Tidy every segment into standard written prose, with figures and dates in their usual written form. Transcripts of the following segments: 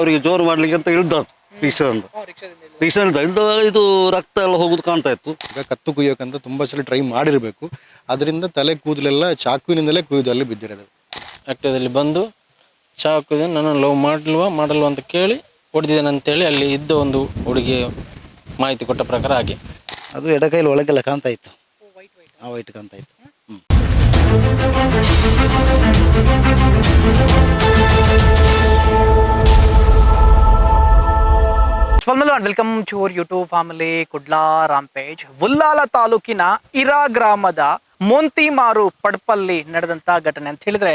ಅವರಿಗೆ ಜೋರು ಮಾಡ್ಲಿಕ್ಕೆ ಅಂತ ಇಳ್ದದ್ದು ರಿಕ್ಷಾದಿಂದ. ಇದು ರಕ್ತ ಎಲ್ಲ ಹೋಗುದು ಕಾಣ್ತಾ ಇತ್ತು. ಈಗ ಕತ್ತು ಕುಯ್ಯೋಕಂತ ತುಂಬಾ ಸಲ ಟ್ರೈ ಮಾಡಿರಬೇಕು. ಅದರಿಂದ ತಲೆ ಕೂದಲೆಲ್ಲ ಚಾಕುವಿನಿಂದಲೇ ಕುಯ್ದು ಅಲ್ಲಿ ಬಿದ್ದಿರೋದು. ಆಕ್ಟಿವದಲ್ಲಿ ಬಂದು ಚಾಕು ನಾನು ಲವ್ ಮಾಡಲ್ವ ಅಂತ ಕೇಳಿ ಹೊಡೆದಿದ್ದೇನೆ ಅಂತೇಳಿ ಅಲ್ಲಿ ಇದ್ದ ಒಂದು ಹುಡುಗಿ ಮಾಹಿತಿ ಕೊಟ್ಟ ಪ್ರಕಾರ ಹಾಗೆ ಅದು ಎಡಕೈಲಿ ಒಳಗೆಲ್ಲ ಕಾಣ್ತಾ ಇತ್ತು. ವೈಟ್ ಕಾಣ್ತಾ ಇತ್ತು. Welcome to our YouTube family Kudla rampage. Ullal ತಾಲೂಕಿನ ಇರಾ ಗ್ರಾಮದ ಮೋಂತಿಮಾರು ಪಡ್ಪಲ್ಲಿ ನಡೆದಂತ ಘಟನೆ ಅಂತ ಹೇಳಿದ್ರೆ,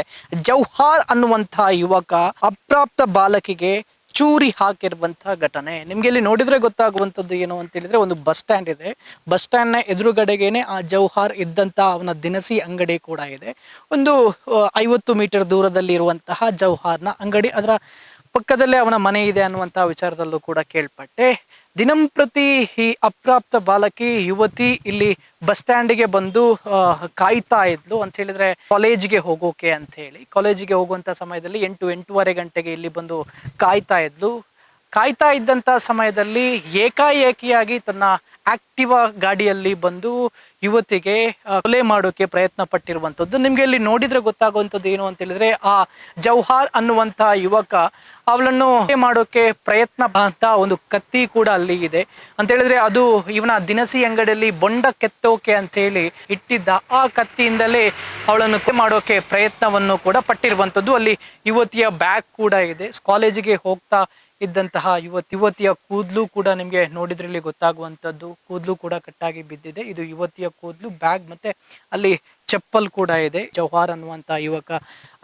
ಜೌಹಾರ್ ಅನ್ನುವಂಥ ಯುವಕ ಅಪ್ರಾಪ್ತ ಬಾಲಕಿಗೆ ಚೂರಿ ಹಾಕಿರುವಂತಹ ಘಟನೆ. ನಿಮ್ಗೆ ಇಲ್ಲಿ ನೋಡಿದ್ರೆ ಗೊತ್ತಾಗುವಂಥದ್ದು ಏನು ಅಂತ ಹೇಳಿದ್ರೆ, ಒಂದು ಬಸ್ ಸ್ಟ್ಯಾಂಡ್ ಇದೆ. ಬಸ್ ಸ್ಟ್ಯಾಂಡ್ನ ಎದುರುಗಡೆಗೇನೆ ಆ ಜೌಹಾರ್ ಇದ್ದಂಥ ಅವನ ದಿನಸಿ ಅಂಗಡಿ ಕೂಡ ಇದೆ. ಒಂದು 50 ಮೀಟರ್ ದೂರದಲ್ಲಿ ಇರುವಂತಹ ಜೌಹಾರ್ನ ಅಂಗಡಿ, ಅದರ ಪಕ್ಕದಲ್ಲೇ ಅವನ ಮನೆ ಇದೆ ಅನ್ನುವಂತಹ ವಿಚಾರದಲ್ಲೂ ಕೂಡ ಕೇಳ್ಪಟ್ಟೆ. ದಿನಂಪ್ರತಿ ಈ ಅಪ್ರಾಪ್ತ ಬಾಲಕಿ ಯುವತಿ ಇಲ್ಲಿ ಬಸ್ ಸ್ಟ್ಯಾಂಡಿಗೆ ಬಂದು ಕಾಯ್ತಾ ಇದ್ಲು ಅಂತ ಹೇಳಿದ್ರೆ, ಕಾಲೇಜಿಗೆ ಹೋಗೋಕೆ ಅಂತ ಹೇಳಿ. ಕಾಲೇಜಿಗೆ ಹೋಗುವಂತ ಸಮಯದಲ್ಲಿ 8-8:30 ಗಂಟೆಗೆ ಇಲ್ಲಿ ಬಂದು ಕಾಯ್ತಾ ಇದ್ಲು. ಕಾಯ್ತಾ ಇದ್ದಂತ ಸಮಯದಲ್ಲಿ ಏಕಾಏಕಿಯಾಗಿ ತನ್ನ ಆಕ್ಟಿವಾ ಗಾಡಿಯಲ್ಲಿ ಬಂದು ಯುವತಿಗೆ ಕೊಲೆ ಮಾಡೋಕೆ ಪ್ರಯತ್ನ ಪಟ್ಟಿರುವಂಥದ್ದು. ನಿಮ್ಗೆ ಇಲ್ಲಿ ನೋಡಿದ್ರೆ ಗೊತ್ತಾಗುವಂಥದ್ದು ಏನು ಅಂತ ಹೇಳಿದ್ರೆ, ಆ ಜೌಹಾರ್ ಅನ್ನುವಂಥ ಯುವಕ ಅವಳನ್ನು ಮಾಡೋಕೆ ಪ್ರಯತ್ನ ಅಂತ ಒಂದು ಕತ್ತಿ ಕೂಡ ಅಲ್ಲಿ ಇದೆ ಅಂತ ಹೇಳಿದ್ರೆ, ಅದು ಇವನ ದಿನಸಿ ಅಂಗಡಿಯಲ್ಲಿ ಬೊಂಡ ಕೆತ್ತೋಕೆ ಅಂತ ಹೇಳಿ ಇಟ್ಟಿದ್ದ ಆ ಕತ್ತಿಯಿಂದಲೇ ಅವಳನ್ನು ಮಾಡೋಕೆ ಪ್ರಯತ್ನವನ್ನು ಕೂಡ ಪಟ್ಟಿರುವಂಥದ್ದು. ಅಲ್ಲಿ ಯುವತಿಯ ಬ್ಯಾಗ್ ಕೂಡ ಇದೆ. ಕಾಲೇಜಿಗೆ ಹೋಗ್ತಾ ಇದ್ದಂತಹ ಯುವತಿಯ ಕೂದಲು ಕೂಡ ನಿಮಗೆ ನೋಡಿದ್ರಲ್ಲಿ ಗೊತ್ತಾಗುವಂಥದ್ದು. ಕೂದಲು ಕೂಡ ಕಟ್ಟಾಗಿ ಬಿದ್ದಿದೆ. ಇದು ಯುವತಿಯ ಕೂದಲು, ಬ್ಯಾಗ್ ಮತ್ತೆ ಅಲ್ಲಿ ಚಪ್ಪಲ್ ಕೂಡ ಇದೆ. ಜೌಹಾರ್ ಅನ್ನುವಂಥ ಯುವಕ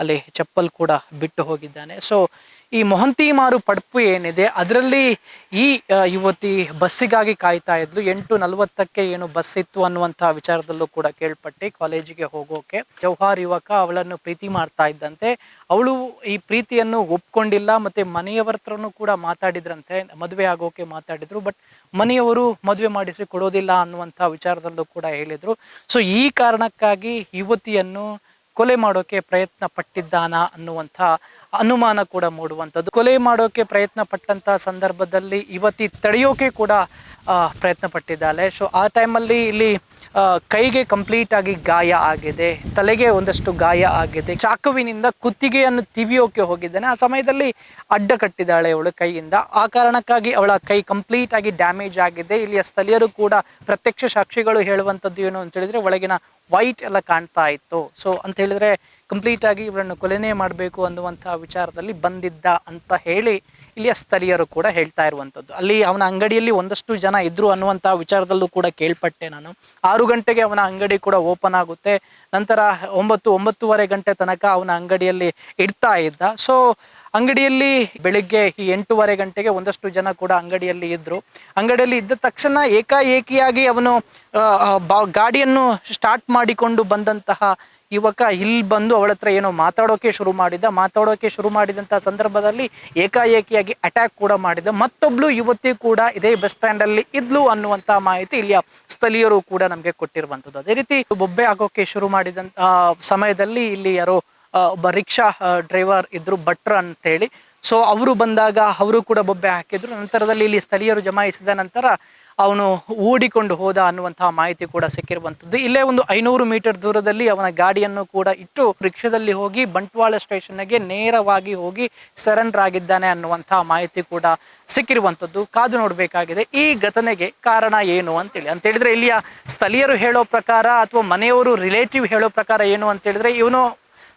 ಅಲ್ಲಿ ಚಪ್ಪಲ್ ಕೂಡ ಬಿಟ್ಟು ಹೋಗಿದ್ದಾನೆ. ಸೊ ಈ ಮೊಹಂತಿಮಾರು ಪಡ್ಪು ಏನಿದೆ ಅದರಲ್ಲಿ ಈ ಯುವತಿ ಬಸ್ಸಿಗಾಗಿ ಕಾಯ್ತಾ ಇದ್ಲು. 8:40ಕ್ಕೆ ಏನು ಬಸ್ ಇತ್ತು ಅನ್ನುವಂಥ ವಿಚಾರದಲ್ಲೂ ಕೂಡ ಕೇಳ್ಪಟ್ಟೆ. ಕಾಲೇಜಿಗೆ ಹೋಗೋಕೆ ಜೌಹಾರ್ ಯುವಕ ಅವಳನ್ನು ಪ್ರೀತಿ ಮಾಡ್ತಾ ಇದ್ದಂತೆ. ಅವಳು ಈ ಪ್ರೀತಿಯನ್ನು ಒಪ್ಕೊಂಡಿಲ್ಲ. ಮತ್ತೆ ಮನೆಯವರ ಹತ್ರನೂ ಕೂಡ ಮಾತಾಡಿದ್ರಂತೆ, ಮದುವೆ ಆಗೋಕೆ ಮಾತಾಡಿದ್ರು. ಬಟ್ ಮನೆಯವರು ಮದುವೆ ಮಾಡಿಸಿ ಕೊಡೋದಿಲ್ಲ ಅನ್ನುವಂಥ ವಿಚಾರದಲ್ಲೂ ಕೂಡ ಹೇಳಿದ್ರು. ಸೊ ಈ ಕಾರಣಕ್ಕಾಗಿ ಯುವತಿಯನ್ನು ಕೊಲೆ ಮಾಡೋಕೆ ಪ್ರಯತ್ನ ಪಟ್ಟಿದ್ದಾನ ಅನ್ನುವಂಥ ಅನುಮಾನ ಕೂಡ ಮೂಡುವಂಥದ್ದು. ಕೊಲೆ ಮಾಡೋಕೆ ಪ್ರಯತ್ನ ಪಟ್ಟಂತ ಸಂದರ್ಭದಲ್ಲಿ ಯುವತಿ ತಡೆಯೋಕೆ ಕೂಡ ಪ್ರಯತ್ನ ಪಟ್ಟಿದ್ದಾಳೆ. ಸೊ ಆ ಟೈಮಲ್ಲಿ ಇಲ್ಲಿ ಕೈಗೆ ಕಂಪ್ಲೀಟ್ ಆಗಿ ಗಾಯ ಆಗಿದೆ, ತಲೆಗೆ ಒಂದಷ್ಟು ಗಾಯ ಆಗಿದೆ. ಚಾಕುವಿನಿಂದ ಕುತ್ತಿಗೆಯನ್ನು ತಿವಿಯೋಕೆ ಹೋಗಿದ್ದಾನೆ. ಆ ಸಮಯದಲ್ಲಿ ಅಡ್ಡ ಕಟ್ಟಿದ್ದಾಳೆ ಅವಳು ಕೈಯಿಂದ. ಆ ಕಾರಣಕ್ಕಾಗಿ ಅವಳ ಕೈ ಕಂಪ್ಲೀಟ್ ಆಗಿ ಡ್ಯಾಮೇಜ್ ಆಗಿದೆ. ಇಲ್ಲಿಯ ಸ್ಥಳೀಯರು ಕೂಡ, ಪ್ರತ್ಯಕ್ಷ ಸಾಕ್ಷಿಗಳು ಹೇಳುವಂಥದ್ದು ಏನು ಅಂತ ಹೇಳಿದ್ರೆ, ಒಳಗಿನ ವೈಟ್ ಎಲ್ಲ ಕಾಣ್ತಾ ಇತ್ತು. ಸೊ ಅಂತ ಹೇಳಿದ್ರೆ ಕಂಪ್ಲೀಟ್ ಆಗಿ ಇವರನ್ನು ಕೊಲೆನೇ ಮಾಡಬೇಕು ಅನ್ನುವಂಥ ವಿಚಾರದಲ್ಲಿ ಬಂದಿದ್ದ ಅಂತ ಹೇಳಿ ಇಲ್ಲಿಯ ಸ್ಥಳೀಯರು ಕೂಡ ಹೇಳ್ತಾ ಇರುವಂಥದ್ದು. ಅಲ್ಲಿ ಅವನ ಅಂಗಡಿಯಲ್ಲಿ ಒಂದಷ್ಟು ಜನ ಇದ್ರು ಅನ್ನುವಂಥ ವಿಚಾರದಲ್ಲೂ ಕೂಡ ಕೇಳ್ಪಟ್ಟೆ ನಾನು. 6 ಗಂಟೆಗೆ ಅವನ ಅಂಗಡಿ ಕೂಡ ಓಪನ್ ಆಗುತ್ತೆ. ನಂತರ 9-9:30 ಗಂಟೆ ತನಕ ಅವನ ಅಂಗಡಿಯಲ್ಲಿ ಇಡ್ತಾ ಇದ್ದ. ಸೊ ಅಂಗಡಿಯಲ್ಲಿ ಬೆಳಿಗ್ಗೆ ಈ 8:30 ಗಂಟೆಗೆ ಒಂದಷ್ಟು ಜನ ಕೂಡ ಅಂಗಡಿಯಲ್ಲಿ ಇದ್ರು. ಅಂಗಡಿಯಲ್ಲಿ ಇದ್ದ ತಕ್ಷಣ ಏಕಾಏಕಿಯಾಗಿ ಅವನು ಗಾಡಿಯನ್ನು ಸ್ಟಾರ್ಟ್ ಮಾಡಿಕೊಂಡು ಬಂದಂತಹ ಯುವಕ ಇಲ್ಲಿ ಬಂದು ಅವಳ ಹತ್ರ ಏನೋ ಮಾತಾಡೋಕೆ ಶುರು ಮಾಡಿದಂಥ ಸಂದರ್ಭದಲ್ಲಿ ಏಕಾಏಕಿಯಾಗಿ ಅಟ್ಯಾಕ್ ಕೂಡ ಮಾಡಿದ. ಮತ್ತೊಬ್ಳು ಯುವತಿ ಕೂಡ ಇದೇ ಬಸ್ ಸ್ಟ್ಯಾಂಡ್ ಅಲ್ಲಿ ಇದ್ಲು ಅನ್ನುವಂಥ ಮಾಹಿತಿ ಇಲ್ಲಿಯ ಸ್ಥಳೀಯರು ಕೂಡ ನಮಗೆ ಕೊಟ್ಟಿರುವಂಥದ್ದು. ಅದೇ ರೀತಿ ಬೊಬ್ಬೆ ಆಗೋಕೆ ಶುರು ಮಾಡಿದಂಥ ಸಮಯದಲ್ಲಿ ಇಲ್ಲಿ ಯಾರೋ ಒಬ್ಬ ರಿಕ್ಷಾ ಡ್ರೈವರ್ ಇದ್ರು, ಭಟ್ರ ಅಂತೇಳಿ. ಸೊ ಅವರು ಬಂದಾಗ ಅವರು ಕೂಡ ಬೊಬ್ಬೆ ಹಾಕಿದ್ರು. ನಂತರದಲ್ಲಿ ಇಲ್ಲಿ ಸ್ಥಳೀಯರು ಜಮಾಯಿಸಿದ ನಂತರ ಅವನು ಓಡಿಕೊಂಡು ಹೋದ ಅನ್ನುವಂತಹ ಮಾಹಿತಿ ಕೂಡ ಸಿಕ್ಕಿರುವಂಥದ್ದು. ಇಲ್ಲೇ ಒಂದು 500 ಮೀಟರ್ ದೂರದಲ್ಲಿ ಅವನ ಗಾಡಿಯನ್ನು ಕೂಡ ಇಟ್ಟು ರಿಕ್ಷಾದಲ್ಲಿ ಹೋಗಿ ಬಂಟ್ವಾಳ ಸ್ಟೇಷನ್ಗೆ ನೇರವಾಗಿ ಹೋಗಿ ಸರೆಂಡರ್ ಆಗಿದ್ದಾನೆ ಅನ್ನುವಂತಹ ಮಾಹಿತಿ ಕೂಡ ಸಿಕ್ಕಿರುವಂಥದ್ದು. ಕಾದು ನೋಡಬೇಕಾಗಿದೆ ಈ ಘಟನೆಗೆ ಕಾರಣ ಏನು ಅಂತೇಳಿದ್ರೆ ಇಲ್ಲಿಯ ಸ್ಥಳೀಯರು ಹೇಳೋ ಪ್ರಕಾರ ಅಥವಾ ಮನೆಯವರು ರಿಲೇಟಿವ್ ಹೇಳೋ ಪ್ರಕಾರ ಏನು ಅಂತ ಹೇಳಿದ್ರೆ, ಇವನು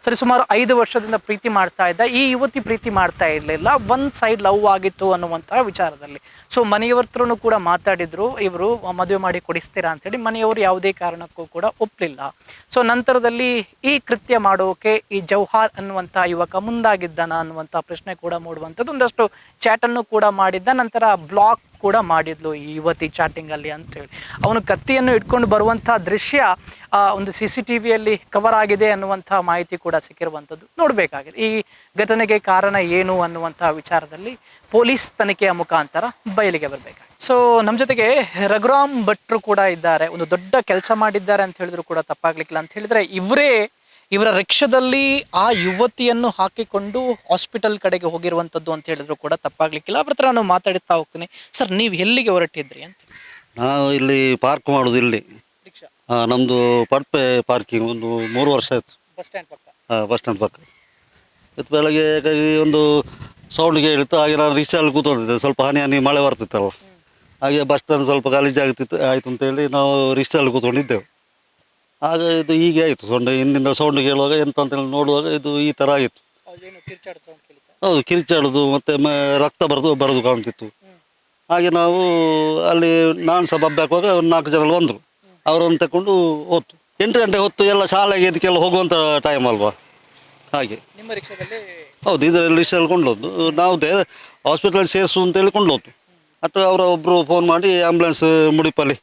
ಸರಿಸುಮಾರು 5 ವರ್ಷದಿಂದ ಪ್ರೀತಿ ಮಾಡ್ತಾ ಇದ್ದ. ಈ ಯುವತಿ ಪ್ರೀತಿ ಮಾಡ್ತಾ ಇರಲಿಲ್ಲ, ಒನ್ ಸೈಡ್ ಲವ್ ಆಗಿತ್ತು ಅನ್ನುವಂತಹ ವಿಚಾರದಲ್ಲಿ. ಸೊ ಮನೆಯವರ ಹತ್ರನೂ ಕೂಡ ಮಾತಾಡಿದ್ರು, ಇವರು ಮದುವೆ ಮಾಡಿ ಕೊಡಿಸ್ತೀರಾ ಅಂತೇಳಿ. ಮನೆಯವರು ಯಾವುದೇ ಕಾರಣಕ್ಕೂ ಕೂಡ ಒಪ್ಪಲಿಲ್ಲ. ಸೊ ನಂತರದಲ್ಲಿ ಈ ಕೃತ್ಯ ಮಾಡೋಕೆ ಈ ಜೌಹಾರ್ ಅನ್ನುವಂಥ ಯುವಕ ಮುಂದಾಗಿದ್ದಾನ ಅನ್ನುವಂಥ ಪ್ರಶ್ನೆ ಕೂಡ ಮೂಡುವಂಥದ್ದು. ಒಂದಷ್ಟು ಚಾಟನ್ನು ಕೂಡ ಮಾಡಿದ್ದ. ನಂತರ ಬ್ಲಾಕ್ ಕೂಡ ಮಾಡಿದ್ಲು ಈ ಯುವತಿ ಚಾಟಿಂಗ್ ಅಲ್ಲಿ ಅಂತೇಳಿ. ಅವನು ಕತ್ತಿಯನ್ನು ಇಟ್ಕೊಂಡು ಬರುವಂಥ ದೃಶ್ಯ ಒಂದು CCTVಯಲ್ಲಿ ಕವರ್ ಆಗಿದೆ ಅನ್ನುವಂಥ ಮಾಹಿತಿ ಕೂಡ ಸಿಕ್ಕಿರುವಂಥದ್ದು. ನೋಡಬೇಕಾಗಿದೆ ಈ ಘಟನೆಗೆ ಕಾರಣ ಏನು ಅನ್ನುವಂಥ ವಿಚಾರದಲ್ಲಿ ಪೊಲೀಸ್ ತನಿಖೆಯ ಮುಖಾಂತರ ಬಯಲಿಗೆ ಬರಬೇಕಾಗಿದೆ. ಸೊ ನಮ್ಮ ಜೊತೆಗೆ ರಘುರಾಮ್ ಭಟ್ರು ಕೂಡ ಇದ್ದಾರೆ. ಒಂದು ದೊಡ್ಡ ಕೆಲಸ ಮಾಡಿದ್ದಾರೆ ಅಂತ ಹೇಳಿದ್ರು ಕೂಡ ತಪ್ಪಾಗ್ಲಿಕ್ಕಿಲ್ಲ. ಅಂತ ಹೇಳಿದ್ರೆ ಇವರೇ ಇವರ ರಿಕ್ಷಾದಲ್ಲಿ ಆ ಯುವತಿಯನ್ನು ಹಾಕಿಕೊಂಡು ಹಾಸ್ಪಿಟಲ್ ಕಡೆಗೆ ಹೋಗಿರುವಂಥದ್ದು ಅಂತ ಹೇಳಿದ್ರು ಕೂಡ ತಪ್ಪಾಗ್ಲಿಕ್ಕಿಲ್ಲ. ಅವ್ರ ಹತ್ರ ನಾನು ಮಾತಾಡ್ತಾ ಹೋಗ್ತೀನಿ. ಸರ್, ನೀವು ಎಲ್ಲಿಗೆ ಹೊರಟಿದ್ರಿ ಅಂತ? ನಾವು ಇಲ್ಲಿ ಪಾರ್ಕ್ ಮಾಡೋದು ಇಲ್ಲಿ. ರಿಕ್ಷಾ ನಮ್ಮದು ಪಡ್ಪೆ ಪಾರ್ಕಿಂಗ್ ಒಂದು 3 ವರ್ಷ ಆಯಿತು. ಬಸ್ ಸ್ಟ್ಯಾಂಡ್ ಪಕ್ಕ. ಬಸ್ ಸ್ಟ್ಯಾಂಡ್ ಪಕ್ಕ. ಇವತ್ತು ಬೆಳಗ್ಗೆ ಒಂದು ಸೌಂಡ್ ಕೇಳಿತ್ತು. ಹಾಗೆ ನಾನು ರಿಕ್ಷಾಲ್ಲಿ ಕೂತ್ಕೊಂಡಿದ್ದೆ. ಸ್ವಲ್ಪ ಹನಿ ಮಳೆ ಬರ್ತಿತ್ತಲ್ಲ, ಹಾಗೆ ಬಸ್ ಸ್ಟ್ಯಾಂಡ್ ಸ್ವಲ್ಪ ಗಲೀಜಾಗ್ತಿತ್ತು ಆಯಿತು ಅಂತೇಳಿ ನಾವು ರಿಕ್ಷಾಲ್ಲಿ ಕೂತ್ಕೊಂಡಿದ್ದೆವು. ಆಗ ಇದು ಹೀಗೆ ಆಯಿತು. ಹಿಂದಿಂದ ಸೌಂಡ್ ಕೇಳುವಾಗ ಎಂತ ಅಂತೇಳಿ ನೋಡುವಾಗ ಇದು ಈ ಥರ ಆಗಿತ್ತು. ಹೌದು, ಕಿರಿಚಾಡೋದು ಮತ್ತು ರಕ್ತ ಬರೋದು ಕಾಣ್ತಿತ್ತು. ಹಾಗೆ ನಾವು ಅಲ್ಲಿ ನಾನು ಸಹ ಬಬ್ಬಾಕುವಾಗ ಒಂದು 4 ಜನ ಬಂದರು. ಅವರನ್ನು ತಗೊಂಡು ಹೋತು. 8 ಗಂಟೆ ಹೊತ್ತು ಎಲ್ಲ ಶಾಲೆಗೆ ಇದಕ್ಕೆಲ್ಲ ಹೋಗುವಂಥ ಟೈಮ್ ಅಲ್ವಾ, ಹಾಗೆ. ನಿಮ್ಮ ರಿಕ್ಷಾದಲ್ಲಿ? ಹೌದು, ಇದರಲ್ಲಿ ರಿಕ್ಷಾದಲ್ಲಿ ಕೊಂಡೋದು. ನಾವು ಹಾಸ್ಪಿಟಲ್ ಸೇರಿಸು ಅಂತೇಳಿ ಕೊಂಡೋದು. ಅಟ್ಟು ಅವರ ಒಬ್ಬರು ಫೋನ್ ಮಾಡಿ ಆ್ಯಂಬುಲೆನ್ಸ್ ಮುಡಿಪಲ್ಲಿ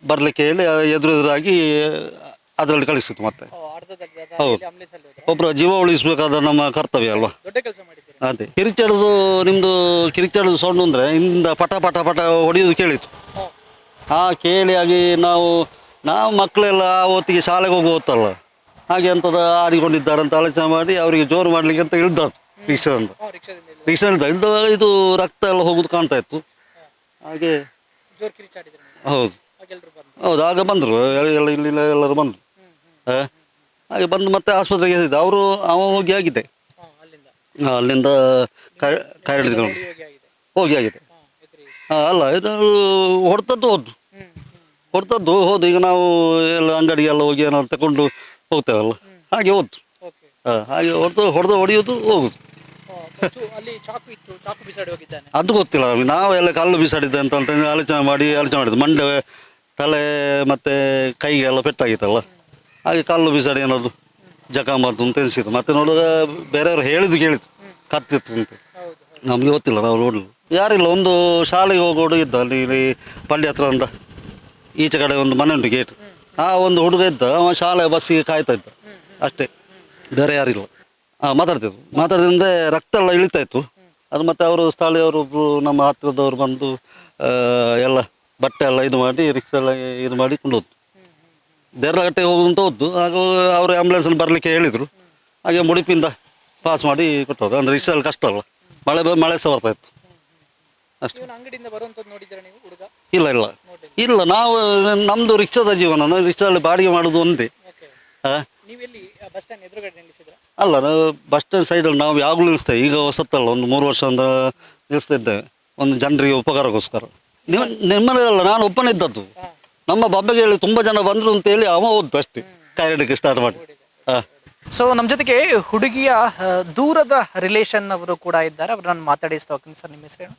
ಬರಲಿಕ್ಕೆ ಹೇಳಿ ಎದುರಾಗಿ ಅದರಲ್ಲಿ ಕಳಿಸಿತ್ತು. ಮತ್ತೆ ಹೌದು, ಒಬ್ಬರ ಜೀವ ಉಳಿಸಬೇಕಾದ ನಮ್ಮ ಕರ್ತವ್ಯ ಅಲ್ವಾ. ದೊಡ್ಡ ಕೆಲಸ ಮಾಡಿದ್ದೀರಿ. ಅದೇ ಕಿರಿಚಾಡೋದು ಸೌಂಡ್ ಅಂದರೆ ಹಿಂದಿಂದ ಪಟ ಪಟ ಪಟ ಹೊಡೆಯೋದು ಕೇಳಿತ್ತು. ಕೇಳಿ ಆಗಿ ನಾವು ಮಕ್ಕಳೆಲ್ಲ ಆ ಹೊತ್ತಿಗೆ ಶಾಲೆಗೆ ಹೋಗೋ ಹೊತ್ತಲ್ಲ, ಹಾಗೆ ಅಂಥದ್ದು ಆಡಿಕೊಂಡಿದ್ದಾರೆ ಅಂತ ಆಲೋಚನೆ ಮಾಡಿ ಅವರಿಗೆ ಜೋರು ಮಾಡಲಿಕ್ಕೆ ಅಂತ ಇಳ್ದದ್ದು ರಿಕ್ಷಾದಿಂದ ಇಳ್ದಾಗ ಇದು ರಕ್ತ ಎಲ್ಲ ಹೋಗೋದು ಕಾಣ್ತಾ ಇತ್ತು. ಹಾಗೆ ಹೌದು ಹೌದು, ಆಗ ಬಂದರು ಇಲ್ಲಿ ಎಲ್ಲರೂ ಬಂದರು. ಹಾಗೆ ಬಂದು ಮತ್ತೆ ಆಸ್ಪತ್ರೆಗೆ ಎಸೆದಿದ್ದು. ಅವ ಹೋಗಿ ಆಗಿದೆ, ಅಲ್ಲಿಂದ ಕೈ ಹಿಡಿದುಕೊಂಡು ಹೋಗಿ ಆಗಿದೆ. ಅಲ್ಲ, ಇದು ಹೊಡೆದದ್ದು ಹೋದು. ಈಗ ನಾವು ಎಲ್ಲ ಅಂಗಡಿಗೆಲ್ಲ ಹೋಗಿ ಏನಾದ್ರು ತಗೊಂಡು ಹೋಗ್ತೇವಲ್ಲ, ಹಾಗೆ ಹೋದ್ದು. ಹಾಗೆ ಹೊಡೆಯೋದು ಹೋಗುದು. ಅದು ಗೊತ್ತಿಲ್ಲ ನಮಗೆ. ನಾವೆಲ್ಲ ಕಲ್ಲು ಬಿಸಾಡಿದ್ದೆ ಅಂತ ಆಲೋಚನೆ ಮಾಡಿದ್ದು. ಮಂಡೆ, ತಲೆ ಮತ್ತು ಕೈಗೆ ಎಲ್ಲ ಪೆಟ್ಟಾಗಿತ್ತಲ್ಲ, ಹಾಗೆ ಕಲ್ಲು ಬಿಸಾಡಿ ಏನಾದ್ರು ಜಖಮಾತು ಅಂತ ಎನಿಸಿತ್ತು. ಮತ್ತೆ ನೋಡುವಾಗ ಬೇರೆಯವರು ಕೇಳಿದ್ದು ಕತ್ತಿತ್ತು ಅಂತ. ನಮಗೆ ಗೊತ್ತಿಲ್ಲ, ನಾವು ನೋಡಲು ಯಾರಿಲ್ಲ. ಒಂದು ಶಾಲೆಗೆ ಹೋಗೋ ಹುಡುಗ ಇದ್ದ ಅಲ್ಲಿ ಪಳ್ಳಿ ಹತ್ರ ಅಂತ, ಈಚೆ ಕಡೆ ಒಂದು ಮನೆ ಉಂಟು ಗೇಟ್. ಒಂದು ಹುಡುಗ ಇದ್ದ, ಅವ ಶಾಲೆ ಬಸ್ಸಿಗೆ ಕಾಯ್ತಾ ಇದ್ದ ಅಷ್ಟೇ, ಬೇರೆ ಯಾರಿಲ್ಲ. ಮಾತಾಡ್ತಿದ್ದಂದ್ರೆ ರಕ್ತ ಎಲ್ಲ ಇಳಿತಾ ಇತ್ತು. ಅದು ಮತ್ತು ಅವರು ಸ್ಥಳೀಯರೊಬ್ಬರು ನಮ್ಮ ಹತ್ತಿರದವರು ಬಂದು ಎಲ್ಲ ಬಟ್ಟೆ ಎಲ್ಲ ಇದು ಮಾಡಿ ರಿಕ್ಷಾ ಎಲ್ಲ ಇದು ಮಾಡಿ ಕೊಂಡೋದು. ದೇರ್ಲಗಟ್ಟೆಗೆ ಹೋಗುದು ಅಂತ ಹೋದ್ದು. ಆಗ ಅವರು ಆ್ಯಂಬುಲೆನ್ಸಲ್ಲಿ ಬರಲಿಕ್ಕೆ ಹೇಳಿದರು. ಹಾಗೆ ಮುಡಿಪಿಂದ ಪಾಸ್ ಮಾಡಿ ಕೊಟ್ಟೋದು. ಅಂದರೆ ರಿಕ್ಷಾದಲ್ಲಿ ಕಷ್ಟ ಅಲ್ಲ, ಮಳೆ ಸಹ ಬರ್ತಾ ಇತ್ತು ಅಷ್ಟೇ. ಇಲ್ಲ, ನಾವು ನಮ್ಮದು ರಿಕ್ಷಾದ ಜೀವನ. ನಾವು ರಿಕ್ಷಾದಲ್ಲಿ ಬಾಡಿಗೆ ಮಾಡೋದು ಒಂದೇ. ಅಲ್ಲ, ನಾವು ಬಸ್ ಸ್ಟ್ಯಾಂಡ್ ಸೈಡಲ್ಲಿ ನಾವು ಯಾವಾಗಲೂ ನಿಲ್ಲಿಸ್ತೇವೆ. ಈಗ ಹೊಸತ್ತಲ್ಲ, ಒಂದು 3 ವರ್ಷದಿಂದ ನಿಲ್ಲಿಸ್ತಾ ಇದ್ದೇವೆ, ಒಂದು ಜನರಿಗೆ ಉಪಕಾರಕ್ಕೋಸ್ಕರ. ನಿಮ್ಮನೆಲ್ಲ ನಾನು ಒಬ್ಬನೇ ಇದ್ದದ್ದು. ನಮ್ಮ ಬಬ್ಬೆಗೆ ಹೇಳಿ ತುಂಬ ಜನ ಬಂದರು ಅಂತೇಳಿ ಅವ ಹೋದ್ದು ಅಷ್ಟೇ, ಕೈ ಹಿಡಿಯೋಕ್ಕೆ ಸ್ಟಾರ್ಟ್ ಮಾಡಿ. ಸೊ ನಮ್ಮ ಜೊತೆಗೆ ಹುಡುಗಿಯ ದೂರದ ರಿಲೇಷನ್ ಅವರು ಕೂಡ ಇದ್ದಾರೆ. ಅವ್ರು ನಾನು ಮಾತಾಡಿಸ್ತಾ ಹೋಗ್ತೀನಿ. ಸರ್, ನಿಮ್ಮ ಹೆಸರೇನು?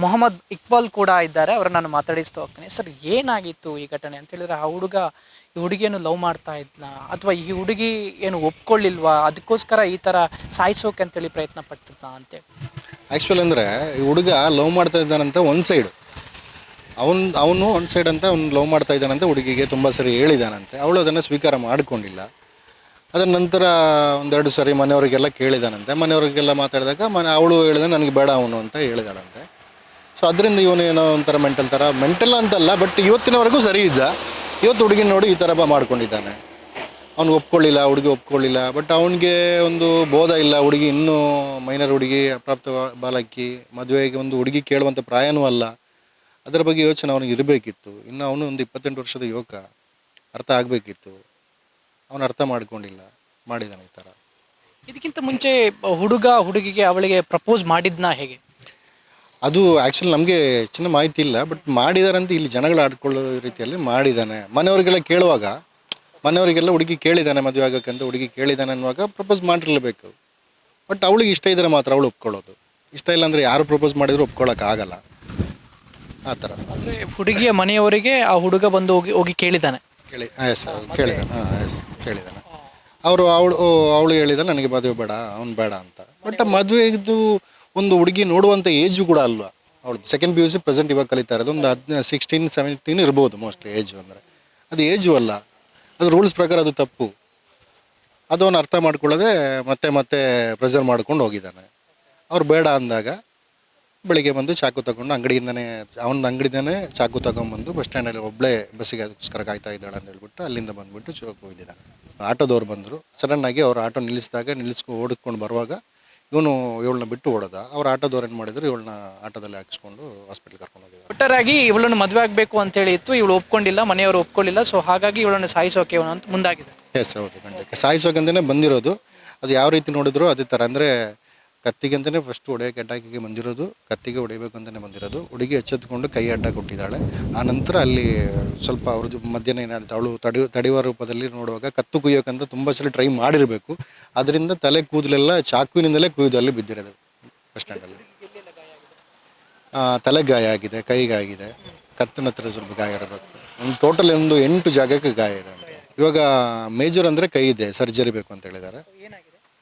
ಮೊಹಮ್ಮದ್ ಇಕ್ಬಾಲ್ ಕೂಡ ಇದ್ದಾರೆ. ಅವ್ರನ್ನ ನಾನು ಮಾತಾಡಿಸ್ತಾ ಹೋಗ್ತೀನಿ. ಸರ್, ಏನಾಗಿತ್ತು ಈ ಘಟನೆ ಅಂತ ಹೇಳಿದ್ರೆ, ಆ ಹುಡುಗ ಈ ಹುಡುಗಿಯನ್ನು ಲವ್ ಮಾಡ್ತಾ ಇದ್ನ, ಅಥವಾ ಈ ಹುಡುಗಿ ಏನು ಒಪ್ಕೊಳ್ಳಿಲ್ವಾ, ಅದಕ್ಕೋಸ್ಕರ ಈ ಥರ ಸಾಯಿಸೋಕೆ ಅಂತೇಳಿ ಪ್ರಯತ್ನ ಪಟ್ಟಿದ್ನ ಅಂತೇಳಿ? ಆ್ಯಕ್ಚುಲಿ ಅಂದರೆ ಈ ಹುಡುಗ ಲವ್ ಮಾಡ್ತಾ ಇದ್ದಾನಂತ ಒಂದು ಸೈಡು, ಅವನು ಒಂದು ಸೈಡ್ ಅಂತ ಅವ್ನು ಲವ್ ಮಾಡ್ತಾ ಇದ್ದಾನಂತೆ. ಹುಡುಗಿಗೆ ತುಂಬ ಸರಿ ಹೇಳಿದಾನಂತೆ. ಅವಳು ಅದನ್ನು ಸ್ವೀಕಾರ ಮಾಡಿಕೊಂಡಿಲ್ಲ. ಅದರ ನಂತರ 1-2 ಸರಿ ಮನೆಯವರಿಗೆಲ್ಲ ಕೇಳಿದಾನಂತೆ. ಮನೆಯವರಿಗೆಲ್ಲ ಮಾತಾಡಿದಾಗ ಅವಳು ಹೇಳಿದ ನನಗೆ ಬೇಡ ಅವನು ಅಂತ ಹೇಳಿದಾಳಂತೆ. ಸೊ ಅದರಿಂದ ಇವನು ಏನೋ ಒಂಥರ ಮೆಂಟಲ್ ಅಂತಲ್ಲ, ಬಟ್ ಇವತ್ತಿನವರೆಗೂ ಸರಿ ಇದ್ದ. ಇವತ್ತು ಹುಡುಗಿನ ನೋಡಿ ಈ ಥರ ಮಾಡ್ಕೊಂಡಿದ್ದಾನೆ. ಅವ್ನು ಒಪ್ಕೊಳ್ಳಿಲ್ಲ, ಹುಡುಗಿ ಒಪ್ಕೊಳ್ಳಿಲ್ಲ. ಬಟ್ ಅವನಿಗೆ ಒಂದು ಬೋಧ ಇಲ್ಲ. ಹುಡುಗಿ ಇನ್ನೂ ಮೈನರ್ ಹುಡುಗಿ, ಅಪ್ರಾಪ್ತ ಬಾಲಕಿ, ಮದುವೆಗೆ ಒಂದು ಹುಡುಗಿ ಕೇಳುವಂಥ ಪ್ರಾಯನೂ ಅಲ್ಲ. ಅದರ ಬಗ್ಗೆ ಯೋಚನೆ ಅವನಿಗೆ ಇರಬೇಕಿತ್ತು. ಇನ್ನು ಅವನು ಒಂದು 28 ವರ್ಷದ ಯುವಕ, ಅರ್ಥ ಆಗಬೇಕಿತ್ತು. ಅವನು ಅರ್ಥ ಮಾಡ್ಕೊಂಡಿಲ್ಲ, ಮಾಡಿದ್ದಾನೆ ಈ ಥರ. ಇದಕ್ಕಿಂತ ಮುಂಚೆ ಹುಡುಗಿಗೆ ಅವಳಿಗೆ ಪ್ರಪೋಸ್ ಮಾಡಿದ್ನ ಹೇಗೆ? ಅದು ಆ್ಯಕ್ಚುಲಿ ನಮಗೆ ಹೆಚ್ಚಿನ ಮಾಹಿತಿ ಇಲ್ಲ. ಬಟ್ ಮಾಡಿದಾರಂತ ಇಲ್ಲಿ ಜನಗಳು ಆಡ್ಕೊಳ್ಳೋ ರೀತಿಯಲ್ಲಿ ಮಾಡಿದ್ದಾನೆ. ಮನೆಯವರಿಗೆಲ್ಲ ಕೇಳುವಾಗ, ಮನೆಯವರಿಗೆಲ್ಲ ಹುಡುಗಿ ಕೇಳಿದ್ದಾನೆ ಮದುವೆ ಆಗೋಕ್ಕಂತ, ಹುಡುಗಿ ಕೇಳಿದ್ದಾನೆ ಅನ್ನುವಾಗ ಪ್ರಪೋಸ್ ಮಾಡಿರಲೇಬೇಕು. ಬಟ್ ಅವಳಿಗೆ ಇಷ್ಟ ಇದ್ದರೆ ಮಾತ್ರ ಅವಳು ಒಪ್ಕೊಳ್ಳೋದು. ಇಷ್ಟ ಇಲ್ಲ ಅಂದರೆ ಯಾರು ಪ್ರಪೋಸ್ ಮಾಡಿದ್ರು ಒಪ್ಕೊಳ್ಳೋಕ್ಕಾಗಲ್ಲ. ಆ ಥರ ಅಂದರೆ ಹುಡುಗಿಯ ಮನೆಯವರಿಗೆ ಆ ಹುಡುಗ ಬಂದು ಹೋಗಿ ಕೇಳಿದ್ದಾನೆ. ಕೇಳಿದ್ದಾನೆ. ಅವಳು ಹೇಳಿದ ನನಗೆ ಮದುವೆ ಬೇಡ, ಅವ್ನು ಬೇಡ ಅಂತ. ಬಟ್ ಮದುವೆದು ಒಂದು ಹುಡುಗಿ ನೋಡುವಂಥ ಏಜು ಕೂಡ ಅಲ್ವಾ. ಅವಳು ಸೆಕೆಂಡ್ PUC ಪ್ರೆಸೆಂಟ್ ಇವಾಗ ಕಲಿತಾ ಇರೋದು. ಒಂದು 16-17 ಇರ್ಬೋದು ಮೋಸ್ಟ್ಲಿ ಏಜು. ಅಂದರೆ ಅದು ಏಜು ಅಲ್ಲ, ಅದು ರೂಲ್ಸ್ ಪ್ರಕಾರ ಅದು ತಪ್ಪು. ಅದು ಅವನು ಅರ್ಥ ಮಾಡ್ಕೊಳ್ಳೋದೆ ಮತ್ತೆ ಪ್ರೆಸರ್ ಮಾಡ್ಕೊಂಡು ಹೋಗಿದ್ದಾನೆ. ಅವ್ರು ಬೇಡ ಅಂದಾಗ ಬೆಳಿಗ್ಗೆ ಬಂದು ಚಾಕು ತಗೊಂಡು ಅಂಗಡಿಯಿಂದನೇ ಅವನ ಅಂಗಡಿಯಿಂದನೇ ಚಾಕು ತಗೊಂಡ್ಬಂದು ಬಸ್ ಸ್ಟ್ಯಾಂಡಲ್ಲಿ ಒಬ್ಬಳೇ ಬಸ್ಸಿಗೆ ಅದಕ್ಕೋಸ್ಕರ ಕಾಯ್ತಾ ಇದ್ದಾಳೆ ಅಂತ ಹೇಳ್ಬಿಟ್ಟು ಅಲ್ಲಿಂದ ಬಂದುಬಿಟ್ಟು ಚಾಕು ಇದ್ದಿದ್ದಾನೆ. ಆಟೋದವ್ರು ಬಂದರು, ಸಡನ್ನಾಗಿ ಅವ್ರು ಆಟೋ ಓಡಿಸ್ಕೊಂಡು ಬರುವಾಗ ಇವನು ಇವಳನ್ನ ಬಿಟ್ಟು ಓಡೋದ. ಅವ್ರು ಆಟೋದವ್ರು ಏನು ಮಾಡಿದ್ರು, ಇವಳನ್ನ ಆಟೋದಲ್ಲಿ ಹಾಕಿಸ್ಕೊಂಡು ಹಾಸ್ಪಿಟ್ಲ್ ಕರ್ಕೊಂಡು ಹೋಗಿದ್ದಾರೆ. ಒಟ್ಟಾರೆಯಾಗಿ ಇವಳನ್ನು ಮದುವೆ ಆಗಬೇಕು ಅಂತೇಳಿ ಇತ್ತು, ಇವಳು ಒಪ್ಕೊಂಡಿಲ್ಲ, ಮನೆಯವರು ಒಪ್ಕೊಳ್ಳಿಲ್ಲ. ಸೊ ಹಾಗಾಗಿ ಇವಳನ್ನು ಸಾಯಿಸೋಕೆ ಇವನು ಅಂತ ಮುಂದಾಗಿದೆ. ಎಸ್, ಹೌದು, ಖಂಡಿತ ಸಾಯಿಸೋಕಂತಲೇ ಬಂದಿರೋದು. ಅದು ಯಾವ ರೀತಿ ನೋಡಿದ್ರು ಅದೇ ಥರ, ಅಂದರೆ ಕತ್ತಿಗೆ ಅಂತಲೇ ಫಸ್ಟ್ ಹೊಡೆಯೋಕೆ ಅಡ್ಡಾಕಿಗೆ ಬಂದಿರೋದು, ಕತ್ತಿಗೆ ಹೊಡಿಬೇಕು ಅಂತಲೇ ಬಂದಿರೋದು. ಹುಡುಗಿ ಎಚ್ಚೆತ್ಕೊಂಡು ಕೈ ಅಡ್ಡ ಕೊಟ್ಟಿದ್ದಾಳೆ. ಆ ನಂತರ ಅಲ್ಲಿ ಸ್ವಲ್ಪ ಅವ್ರದ್ದು ಮಧ್ಯಾಹ್ನ ಏನಾಗುತ್ತೆ, ಅವಳು ತಡೆಯುವ ರೂಪದಲ್ಲಿ ನೋಡುವಾಗ ಕತ್ತು ಕುಯ್ಯೋಕ್ಕಂತ ತುಂಬ ಸಲ ಟ್ರೈ ಮಾಡಿರಬೇಕು. ಅದರಿಂದ ತಲೆ ಕೂದಲೆಲ್ಲ ಚಾಕುವಿನಿಂದಲೇ ಕುಯ್ದು ಅಲ್ಲಿ ಬಿದ್ದಿರೋದು ಬಸ್ ಸ್ಟ್ಯಾಂಡಲ್ಲಿ. ತಲೆ ಗಾಯ ಆಗಿದೆ, ಕೈಗೆ ಆಗಿದೆ, ಕತ್ತಿನ ಹತ್ರ ಸ್ವಲ್ಪ ಗಾಯ ಇರಬೇಕು. ಒಂದು ಟೋಟಲ್ 8 ಜಾಗಕ್ಕೆ ಗಾಯ ಇದೆ ಅಂತ. ಇವಾಗ ಮೇಜರ್ ಅಂದರೆ ಕೈ ಇದೆ, ಸರ್ಜರಿ ಬೇಕು ಅಂತ ಹೇಳಿದ್ದಾರೆ.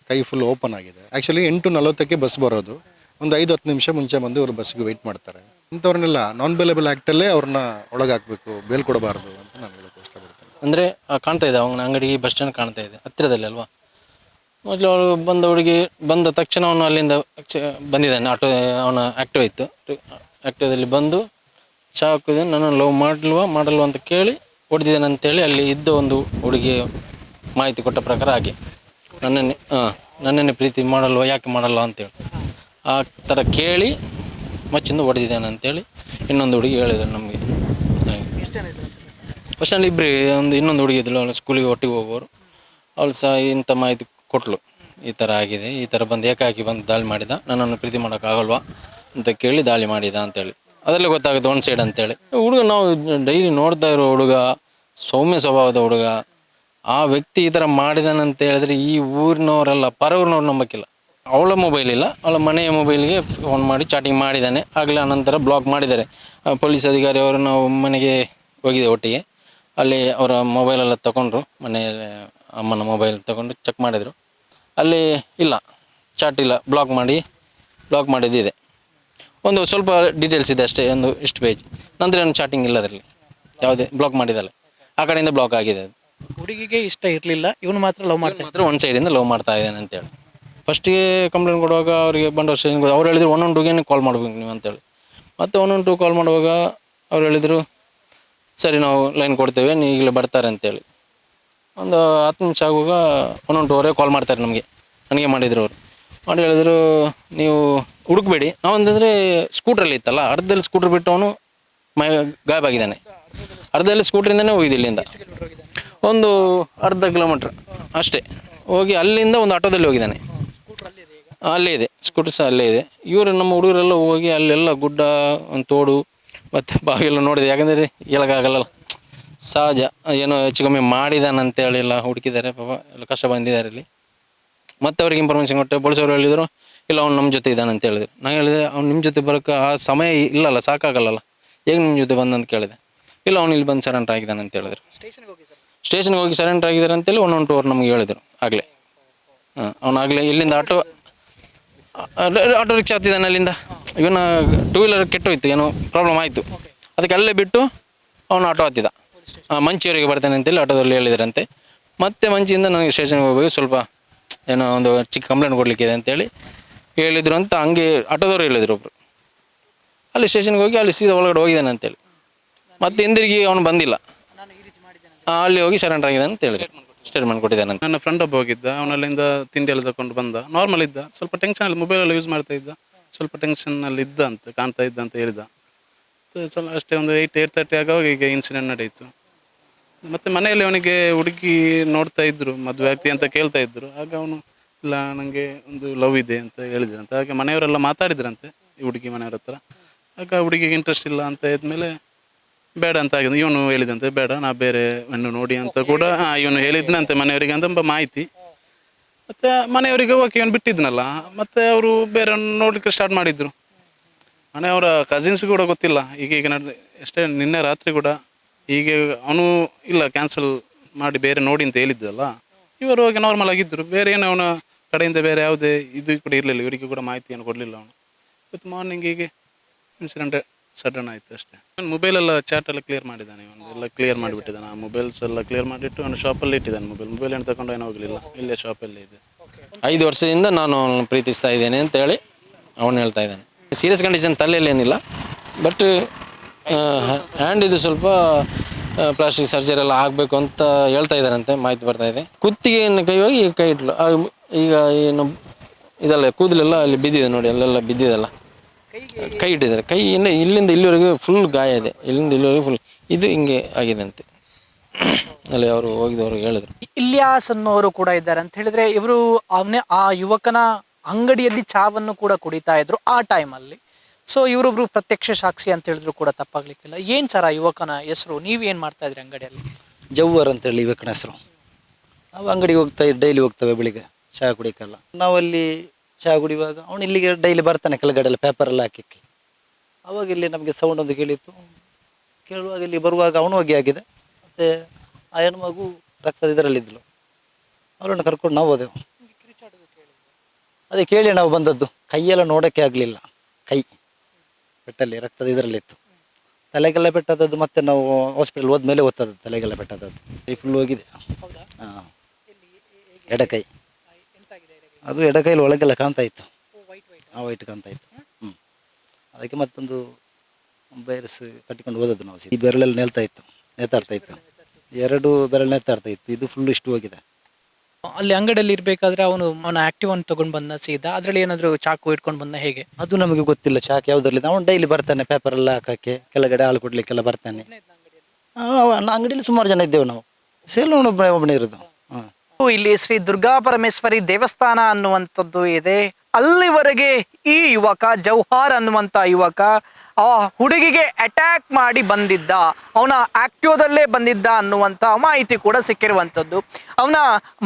ಕೈ ಫುಲ್ ಓಪನ್ ಆಗಿದೆ. ಆ್ಯಕ್ಚುಲಿ 8:40ಕ್ಕೆ ಬಸ್ ಬರೋದು. ಒಂದು 5-10 ನಿಮಿಷ ಮುಂಚೆ ಬಂದು ಇವರು ಬಸ್ಸಿಗೆ ವೆಯ್ಟ್ ಮಾಡ್ತಾರೆ. ಇಂಥವ್ರನ್ನೆಲ್ಲ ನಾನ್ ಬೇಲೇಬಲ್ ಆ್ಯಕ್ಟಲ್ಲೇ ಅವ್ರನ್ನ ಒಳಗೆ ಹಾಕಬೇಕು, ಬೇಲ್ ಕೊಡಬಾರ್ದು ಅಂತ ನಾನು ಹೇಳೋಕ್ಕೆ ಇಷ್ಟಪಡ್ತೇನೆ. ಅಂದರೆ ಕಾಣ್ತಾ ಇದೆ ಅವನ ಅಂಗಡಿ ಬಸ್ ಸ್ಟ್ಯಾಂಡ್ ಕಾಣ್ತಾ ಇದೆ, ಹತ್ತಿರದಲ್ಲಿ ಅಲ್ವಾ. ಮೊದಲು ಅವಳು ಬಂದ ಹುಡುಗಿ ಬಂದ ತಕ್ಷಣ ಅವನು ಅಲ್ಲಿಂದ ಬಂದಿದ್ದಾನೆ. ಅವನ ಆ್ಯಕ್ಟಿವ್ ಇತ್ತು. ಆ್ಯಕ್ಟಿವದಲ್ಲಿ ಬಂದು ಚಾಕು ನನ್ನನ್ನು ಲವ್ ಮಾಡಲ್ವಾ ಅಂತ ಕೇಳಿ ಹೊಡೆದಿದ್ದಾನೆ ಅಂತೇಳಿ ಅಲ್ಲಿ ಇದ್ದ ಒಂದು ಹುಡುಗಿ ಮಾಹಿತಿ ಕೊಟ್ಟ ಪ್ರಕಾರ ಹಾಗೆ ನನ್ನನ್ನೇ ಪ್ರೀತಿ ಮಾಡಲ್ವ, ಯಾಕೆ ಮಾಡಲ್ಲ ಅಂತೇಳಿ ಆ ಥರ ಕೇಳಿ ಮಚ್ಚಿಂದ ಹೊಡೆದಿದ್ದಾನೆ ಅಂತೇಳಿ ಇನ್ನೊಂದು ಹುಡುಗಿ ಹೇಳಿದ್ರು ನಮಗೆ. ಬಸ್ ಸ್ಟ್ಯಾಂಡ್ ಇನ್ನೊಂದು ಹುಡುಗಿ ಇದ್ಳು, ಅವಳು ಸ್ಕೂಲಿಗೆ ಒಟ್ಟಿಗೆ ಹೋಗೋರು. ಅವಳು ಸಹ ಇಂಥ ಮಾಹಿತಿ ಕೊಟ್ಟಳು, ಈ ಥರ ಆಗಿದೆ, ಈ ಥರ ಬಂದು ಏಕಾಕಿ ಬಂದು ದಾಳಿ ಮಾಡಿದ, ನನ್ನನ್ನು ಪ್ರೀತಿ ಮಾಡೋಕ್ಕಾಗಲ್ವಾ ಅಂತ ಕೇಳಿ ದಾಳಿ ಮಾಡಿದ ಅಂತೇಳಿ. ಅದರಲ್ಲೇ ಗೊತ್ತಾಗುತ್ತೆ ಒನ್ ಸೈಡ್ ಅಂತೇಳಿ. ಹುಡುಗ ನಾವು ಡೈಲಿ ನೋಡ್ತಾ ಇರೋ ಹುಡುಗ, ಸೌಮ್ಯ ಸ್ವಭಾವದ ಹುಡುಗ. ಆ ವ್ಯಕ್ತಿ ಈ ಥರ ಮಾಡಿದಾನಂತ ಹೇಳಿದ್ರೆ ಈ ಊರಿನವರೆಲ್ಲ ಪರವ್ರನ್ನವ್ರು ನಂಬಕ್ಕಿಲ್ಲ. ಅವಳ ಮೊಬೈಲ್ ಇಲ್ಲ, ಅವಳ ಮನೆಯ ಮೊಬೈಲ್ಗೆ ಫೋನ್ ಮಾಡಿ ಚಾಟಿಂಗ್ ಮಾಡಿದ್ದಾನೆ. ಆಗಲೇ ಆನಂತರ ಬ್ಲಾಕ್ ಮಾಡಿದ್ದಾರೆ. ಪೊಲೀಸ್ ಅಧಿಕಾರಿ ಅವರು ನಾವು ಮನೆಗೆ ಹೋಗಿದೆ ಒಟ್ಟಿಗೆ. ಅಲ್ಲಿ ಅವರ ಮೊಬೈಲೆಲ್ಲ ತೊಗೊಂಡ್ರು, ಮನೆಯಲ್ಲಿ ಅಮ್ಮನ ಮೊಬೈಲ್ ತೊಗೊಂಡು ಚೆಕ್ ಮಾಡಿದರು. ಅಲ್ಲಿ ಇಲ್ಲ, ಚಾಟ್ ಇಲ್ಲ, ಬ್ಲಾಕ್ ಮಾಡಿದ್ದಿದೆ. ಒಂದು ಸ್ವಲ್ಪ ಡೀಟೇಲ್ಸ್ ಇದೆ ಅಷ್ಟೇ, ಇಷ್ಟು ಪೇಜ್. ನಂತರ ಏನು ಚಾಟಿಂಗ್ ಇಲ್ಲ ಅದರಲ್ಲಿ, ಯಾವುದೇ ಬ್ಲಾಕ್ ಮಾಡಿದ್ದಲ್ಲ. ಆ ಕಡೆಯಿಂದ ಬ್ಲಾಕ್ ಆಗಿದೆ. ಅದು ಹುಡುಗಿಗೆ ಇಷ್ಟ ಇರಲಿಲ್ಲ, ಇವನು ಮಾತ್ರ ಲವ್ ಮಾಡ್ತಾರೆ. ಒಂದು ಸೈಡಿಂದ ಲವ್ ಮಾಡ್ತಾ ಇದ್ದಾನೆ ಅಂತೇಳಿ ಫಸ್ಟಿಗೆ ಕಂಪ್ಲೇಂಟ್ ಕೊಡುವಾಗ ಅವರಿಗೆ ಬಂಡವಾಳ ಸ್ಟೇಷನ್ಗೆ ಅವ್ರು ಹೇಳಿದ್ರು 112ಗೆ ಕಾಲ್ ಮಾಡ್ಬೇಕು ನೀವು ಅಂತೇಳಿ. ಮತ್ತು 112 ಕಾಲ್ ಮಾಡುವಾಗ ಅವ್ರು ಹೇಳಿದರು ಸರಿ ನಾವು ಲೈನ್ ಕೊಡ್ತೇವೆ, ನೀವು ಈಗಲೇ ಬರ್ತಾರೆ ಅಂತೇಳಿ. ಒಂದು 10 ನಿಮಿಷ ಆಗುವಾಗ 112 ಕಾಲ್ ಮಾಡ್ತಾರೆ ನನಗೆ ಮಾಡಿದರು. ಅವರು ಮಾಡಿ ಹೇಳಿದ್ರು ನೀವು ಹುಡುಕ್ಬೇಡಿ, ನಾವು ಅಂತಂದರೆ ಸ್ಕೂಟ್ರಲ್ಲಿ ಇತ್ತಲ್ಲ, ಅರ್ಧದಲ್ಲಿ ಸ್ಕೂಟ್ರ್ ಬಿಟ್ಟು ಅವನು ಗಾಯಬಾಗಿದ್ದಾನೆ. ಅರ್ಧದಲ್ಲಿ ಸ್ಕೂಟ್ರಿಂದನೇ ಹೋಗಿದ್ದು ಇಲ್ಲಿಂದ ಒಂದು ಅರ್ಧ ಕಿಲೋಮೀಟ್ರ್ ಅಷ್ಟೇ ಹೋಗಿ ಅಲ್ಲಿಂದ ಒಂದು ಆಟೋದಲ್ಲಿ ಹೋಗಿದ್ದಾನೆ. ಅಲ್ಲೇ ಇದೆ ಸ್ಕೂಟರ್ ಸಹ ಅಲ್ಲೇ ಇದೆ. ಇವರು ನಮ್ಮ ಹುಡುಗರೆಲ್ಲ ಹೋಗಿ ಅಲ್ಲೆಲ್ಲ ಗುಡ್ಡ, ಒಂದು ತೋಡು ಮತ್ತು ಬಾವಿಯೆಲ್ಲ ನೋಡಿದೆ. ಯಾಕಂದರೆ ಹೇಳೋಕ್ಕಾಗಲ್ಲ, ಸಹಜ ಏನೋ ಹೆಚ್ಚು ಕಮ್ಮಿ ಮಾಡಿದಾನಂತೇಳಿ ಎಲ್ಲ ಹುಡುಕಿದ್ದಾರೆ. ಪಾಪ ಎಲ್ಲ ಕಷ್ಟ ಬಂದಿದ್ದಾರೆ ಇಲ್ಲಿ. ಮತ್ತು ಅವ್ರಿಗೆ ಇನ್ಫಾರ್ಮೇಷನ್ ಕೊಟ್ಟೆ. ಪೊಲೀಸವ್ರು ಹೇಳಿದರು ಇಲ್ಲ ಅವ್ನು ನಮ್ಮ ಜೊತೆ ಇದ್ದಾನೆ ಅಂತ ಹೇಳಿದ್ರು. ನಾನು ಹೇಳಿದೆ ಅವ್ನು ನಿಮ್ಮ ಜೊತೆ ಬರೋಕ್ಕೆ ಆ ಸಮಯ ಇಲ್ಲಲ್ಲ, ಸಾಕಾಗಲ್ಲ, ಹೇಗೆ ನಿಮ್ಮ ಜೊತೆ ಬಂದಂತ ಕೇಳಿದೆ. ಇಲ್ಲ ಅವ್ನು ಇಲ್ಲಿ ಬಂದು ಸರೆಂಡರ್ ಆಗಿದ್ದಾನೆ ಅಂತ ಹೇಳಿದ್ರು. ಸ್ಟೇಷನ್ಗೆ ಹೋಗಿ ಸರೆಂಡರ್ ಆಗಿದ್ದಾರೆ ಅಂತೇಳಿ 112 ನಮಗೆ ಹೇಳಿದರು ಆಗಲೇ. ಅವನಾಗಲೇ ಇಲ್ಲಿಂದ ಆಟೋ ರಿಕ್ಷಾ ಹತ್ತಿದ್ದಾನೆ. ಅಲ್ಲಿಂದ ಇವನ 2 ವೀಲರ್ ಕೆಟ್ಟೋಯ್ತು, ಏನೋ ಪ್ರಾಬ್ಲಮ್ ಆಯಿತು. ಅದಕ್ಕೆ ಅಲ್ಲೇ ಬಿಟ್ಟು ಅವನು ಆಟೋ ಹತ್ತಿದ. ಮಂಚಿಯವರಿಗೆ ಬರ್ತಾನೆ ಅಂತೇಳಿ ಆಟೋದಲ್ಲಿ ಹೇಳಿದ್ರಂತೆ. ಮತ್ತು ಮಂಚಿಯಿಂದ ನನಗೆ ಸ್ಟೇಷನ್ಗೆ ಹೋಗಿ ಸ್ವಲ್ಪ ಏನೋ ಒಂದು ಚಿಕ್ಕ ಕಂಪ್ಲೇಂಟ್ ಕೊಡಲಿಕ್ಕಿದೆ ಅಂತೇಳಿ ಹೇಳಿದರು ಅಂತ ಹಂಗೆ ಆಟೋದವ್ರು ಹೇಳಿದರು ಒಬ್ಬರು. ಅಲ್ಲಿ ಸ್ಟೇಷನ್ಗೆ ಹೋಗಿ ಅಲ್ಲಿ ಸೀದಾ ಒಳಗಡೆ ಹೋಗಿದ್ದಾನೆ ಅಂತೇಳಿ. ಮತ್ತು ಹಿಂದಿರುಗಿ ಅವನು ಬಂದಿಲ್ಲ, ಅಲ್ಲಿ ಹೋಗಿ ಸರೆಂಡರ್ ಆಗಿದ್ದಾನೆ ಅಂತ ಹೇಳಿದ್ರು, ಸ್ಟೇಟ್ಮೆಂಟ್ ಕೊಟ್ಟಿದ್ದಾನೆ. ನನ್ನ ಫ್ರೆಂಡ್ ಒಬ್ಬ ಹೋಗಿದ್ದ, ಅವನಲ್ಲಿಂದ ತಿಂಡಿ ಎಲ್ಲ ತಗೊಂಡು ಬಂದ. ನಾರ್ಮಲ್ ಇದ್ದ, ಸ್ವಲ್ಪ ಟೆನ್ಷನಲ್ಲಿ ಮೊಬೈಲೆಲ್ಲ ಯೂಸ್ ಮಾಡ್ತಾ ಇದ್ದ, ಸ್ವಲ್ಪ ಟೆನ್ಷನ್ನಲ್ಲಿ ಇದ್ದ ಅಂತ ಕಾಣ್ತಾ ಇದ್ದ ಅಂತ ಹೇಳಿದ. ಸ್ವಲ್ಪ ಅಷ್ಟೇ ಒಂದು 8:30 ಆಗುವಾಗ ಈಗ ಇನ್ಸಿಡೆಂಟ್ ನಡೆಯಿತು. ಮತ್ತು ಮನೆಯಲ್ಲಿ ಅವನಿಗೆ ಹುಡುಗಿ ನೋಡ್ತಾ ಇದ್ದರು, ಮದುವೆ ಆಗ್ತಿ ಅಂತ ಕೇಳ್ತಾ ಇದ್ದರು. ಆಗ ಅವನು ಇಲ್ಲ ನನಗೆ ಒಂದು ಲವ್ ಇದೆ ಅಂತ ಹೇಳಿದ್ರಂತೆ. ಹಾಗೆ ಮನೆಯವರೆಲ್ಲ ಮಾತಾಡಿದ್ರಂತೆ ಈ ಹುಡುಗಿ ಮನೆಯವ್ರ ಹತ್ರ. ಆಗ ಹುಡುಗಿಗೆ ಇಂಟ್ರೆಸ್ಟ್ ಇಲ್ಲ ಅಂತ ಇದ್ಮೇಲೆ ಬೇಡ ಅಂತ ಆಗಿದ್ದು. ಇವನು ಹೇಳಿದಂತೆ ಬೇಡ ನಾ ಬೇರೆ ಹೆಣ್ಣು ನೋಡಿ ಅಂತ ಕೂಡ ಇವನು ಹೇಳಿದ್ನಂತೆ ಮನೆಯವರಿಗೆ ಅಂತ ಮಾಹಿತಿ. ಮತ್ತು ಮನೆಯವರಿಗೆ ಓಕೆ ಇವನು ಬಿಟ್ಟಿದ್ನಲ್ಲ, ಮತ್ತು ಅವರು ಬೇರೆ ನೋಡಲಿಕ್ಕೆ ಸ್ಟಾರ್ಟ್ ಮಾಡಿದರು. ಮನೆಯವರ ಕಸಿನ್ಸ್ ಕೂಡ ಗೊತ್ತಿಲ್ಲ. ಈಗ ಅಷ್ಟೇ ನಿನ್ನೆ ರಾತ್ರಿ ಕೂಡ ಹೀಗೆ ಅವನು ಇಲ್ಲ ಕ್ಯಾನ್ಸಲ್ ಮಾಡಿ ಬೇರೆ ನೋಡಿ ಅಂತ ಹೇಳಿದ್ದಲ್ಲ, ಇವರು ಹೋಗಿ ನಾರ್ಮಲ್ ಆಗಿದ್ದರು. ಬೇರೆ ಏನು ಅವನ ಕಡೆಯಿಂದ ಬೇರೆ ಯಾವುದೇ ಇದು ಕೂಡ ಇರಲಿಲ್ಲ, ಇವರಿಗೆ ಕೂಡ ಮಾಹಿತಿಯನ್ನು ಕೊಡಲಿಲ್ಲ ಅವನು. ಇವತ್ತು ಮಾರ್ನಿಂಗ್ ಹೀಗೆ ಇನ್ಸಿಡೆಂಟ್ ಸಡನ್ ಆಯಿತು ಅಷ್ಟೇ. ಮೊಬೈಲೆಲ್ಲ ಚಾಟ್ ಎಲ್ಲ ಕ್ಲಿಯರ್ ಮಾಡಿದ್ದಾನೆ, ಇವನು ಎಲ್ಲ ಕ್ಲಿಯರ್ ಮಾಡಿಬಿಟ್ಟಿದ್ದಾನೆ. ಆ ಮೊಬೈಲ್ಸ್ ಎಲ್ಲ ಕ್ಲಿಯರ್ ಮಾಡಿಬಿಟ್ಟು ಅವನು ಶಾಪಲ್ಲಿ ಇಟ್ಟಿದ್ದಾನೆ. ಮೊಬೈಲ್ ಏನು ತಗೊಂಡು ಏನೋ ಹೋಗಲಿಲ್ಲ, ಇಲ್ಲೇ ಶಾಪಲ್ಲೇ ಇದೆ. 5 ವರ್ಷದಿಂದ ನಾನು ಅವನನ್ನು ಪ್ರೀತಿಸ್ತಾ ಇದ್ದೇನೆ ಅಂತೇಳಿ ಅವನು ಹೇಳ್ತಾ ಇದ್ದಾನೆ. ಸೀರಿಯಸ್ ಕಂಡೀಷನ್ ತಲೆಯಲ್ಲಿ ಏನಿಲ್ಲ, ಬಟ್ ಹ್ಯಾಂಡ್ ಇದು ಸ್ವಲ್ಪ ಪ್ಲಾಸ್ಟಿಕ್ ಸರ್ಜರಿ ಎಲ್ಲ ಆಗಬೇಕು ಅಂತ ಹೇಳ್ತಾ ಇದ್ದಾರಂತೆ, ಮಾಹಿತಿ ಬರ್ತಾ ಇದೆ. ಕುತ್ತಿಗೆಯನ್ನು ಕೈ ಹೋಗಿ ಕೈ ಇಟ್ಲು, ಈಗ ಏನು ಇದೆಲ್ಲ ಕೂದಲೆಲ್ಲ ಅಲ್ಲಿ ಬಿದ್ದಿದೆ ನೋಡಿ, ಅಲ್ಲೆಲ್ಲ ಬಿದ್ದಿದೆಲ್ಲ, ಕೈ ಇಟ್ಟಿದ್ದಾರೆ. ಕೈ ಇಲ್ಲಿಂದ ಇಲ್ಲಿವರೆಗೆ ಫುಲ್ ಗಾಯ ಇದೆ, ಇಲ್ಲಿಂದ ಇಲ್ಲಿವರೆಗೆ ಫುಲ್ ಇದು ಹಿಂಗೆ ಆಗಿದೆ ಅಂತೆ ಅಲ್ಲಿ ಅವರು ಹೋಗಿದವರು ಹೇಳಿದ್ರು. ಇಲಿಯಾಸ್ ಅನ್ನೋರು ಕೂಡ ಇದ್ದಾರೆ ಅಂತ ಹೇಳಿದ್ರೆ, ಇವರು ಆ ಯುವಕನ ಅಂಗಡಿಯಲ್ಲಿ ಚಾವನ್ನು ಕೂಡ ಕುಡಿತಾ ಇದ್ರು ಆ ಟೈಮಲ್ಲಿ. ಸೊ ಇವರೊಬ್ರು ಪ್ರತ್ಯಕ್ಷ ಸಾಕ್ಷಿ ಅಂತ ಹೇಳಿದ್ರು ಕೂಡ ತಪ್ಪಾಗ್ಲಿಕ್ಕಿಲ್ಲ. ಏನ್ ಸರ್ ಆ ಯುವಕನ ಹೆಸರು? ನೀವೇನ್ ಮಾಡ್ತಾ ಇದ್ರಿ ಅಂಗಡಿಯಲ್ಲಿ? ಜವ್ವರ್ ಅಂತೇಳಿ ಯುವಕನ ಹೆಸರು. ನಾವು ಅಂಗಡಿಗೆ ಡೈಲಿ ಹೋಗ್ತೇವೆ ಬೆಳಿಗ್ಗೆ ಚಹಾ ಕುಡಿಯೋಕ್ಕೆಲ್ಲ. ನಾವಲ್ಲಿ ಚಹಾ ಕುಡಿಯುವಾಗ ಅವನು ಇಲ್ಲಿಗೆ ಡೈಲಿ ಬರ್ತಾನೆ ಕೆಳಗಡೆ ಎಲ್ಲ ಪೇಪರೆಲ್ಲ ಹಾಕಿ. ಅವಾಗ ಇಲ್ಲಿ ನಮಗೆ ಸೌಂಡ್ ಒಂದು ಕೇಳಿತ್ತು. ಕೇಳುವಾಗ ಇಲ್ಲಿ ಬರುವಾಗ ಅವನು ಹೋಗಿ ಆಗಿದೆ. ಮತ್ತು ಆ ಹೆಣ್ಮಗು ರಕ್ತದ ಇದರಲ್ಲಿದ್ದಳು. ಅವಳನ್ನು ಕರ್ಕೊಂಡು ನಾವು ಹೋದೆವು. ಅದೇ ಕೇಳಿ ನಾವು ಬಂದದ್ದು. ಕೈಯೆಲ್ಲ ನೋಡೋಕ್ಕೆ ಆಗಲಿಲ್ಲ, ಕೈ ಪೆಟ್ಟಲ್ಲಿ ರಕ್ತದ ಇದರಲ್ಲಿತ್ತು. ತಲೆಗೆಲ್ಲ ಪೆಟ್ಟದದ್ದು. ಮತ್ತೆ ನಾವು ಹಾಸ್ಪಿಟಲ್ ಹೋದ್ಮೇಲೆ ಗೊತ್ತದ್ದು ತಲೆಗೆಲ್ಲ ಪೆಟ್ಟದದ್ದು. ಕೈ ಫುಲ್ ಹೋಗಿದೆ. ಹಾಂ, ಎಡಕೈ. ಅದು ಎಡಕೈಲಿ ಒಳಗೆಲ್ಲ ಕಾಣ್ತಾ ಇತ್ತು. ವೈಟ್ ಕಾಣ್ತಾ ಇತ್ತು. ಅದಕ್ಕೆ ಮತ್ತೊಂದು ವೈರಸ್ ಕಟ್ಟಿಕೊಂಡು ಹೋದದ್ದು ನಾವು. ಈ ಬೆರಳೆಲ್ಲ ನೇತಾಡ್ತಾ ಇತ್ತು. 2 ಬೆರಳು ನೇತಾಡ್ತಾ ಇತ್ತು. ಇದು ಫುಲ್ ಇಷ್ಟು ಹೋಗಿದೆ. ಅಲ್ಲಿ ಅಂಗಡಿಯಲ್ಲಿ ಇರ್ಬೇಕಾದ್ರೆ ಅವನ ಆಕ್ಟಿವ್ ಅನ್ನು ತಗೊಂಡು ಬಂದ ಸೀದಾ, ಅದ್ರಲ್ಲಿ ಏನಾದ್ರು ಚಾಕು ಇಟ್ಕೊಂಡು ಬಂದ ಹೇಗೆ? ಅದು ನಮಗೆ ಗೊತ್ತಿಲ್ಲ ಚಾಕ್ ಯಾವುದರಲ್ಲಿ. ಅವನು ಡೈಲಿ ಬರ್ತಾನೆ ಪೇಪರ್ ಎಲ್ಲ ಹಾಕಕ್ಕೆ, ಕೆಳಗಡೆ ಹಾಲು ಕೊಡ್ಲಿಕ್ಕೆಲ್ಲ ಬರ್ತಾನೆ. ಅಂಗಡಿಯಲ್ಲಿ ಸುಮಾರು ಜನ ಇದ್ದೇವೆ ನಾವು. ಸೇಲ್ ಒಬ್ಬನೇ ಇರೋದು. ಹಾಂ, ಇಲ್ಲಿ ಶ್ರೀ ದುರ್ಗಾ ಪರಮೇಶ್ವರಿ ದೇವಸ್ಥಾನ ಅನ್ನುವಂಥದ್ದು ಇದೆ. ಅಲ್ಲಿವರೆಗೆ ಈ ಯುವಕ ಜೌಹಾರ್ ಅನ್ನುವಂಥ ಯುವಕ ಆ ಹುಡುಗಿಗೆ ಅಟ್ಯಾಕ್ ಮಾಡಿ ಬಂದಿದ್ದ, ಅವನ ಆಕ್ಟಿವದಲ್ಲೇ ಬಂದಿದ್ದ ಅನ್ನುವಂಥ ಮಾಹಿತಿ ಕೂಡ ಸಿಕ್ಕಿರುವಂಥದ್ದು. ಅವನ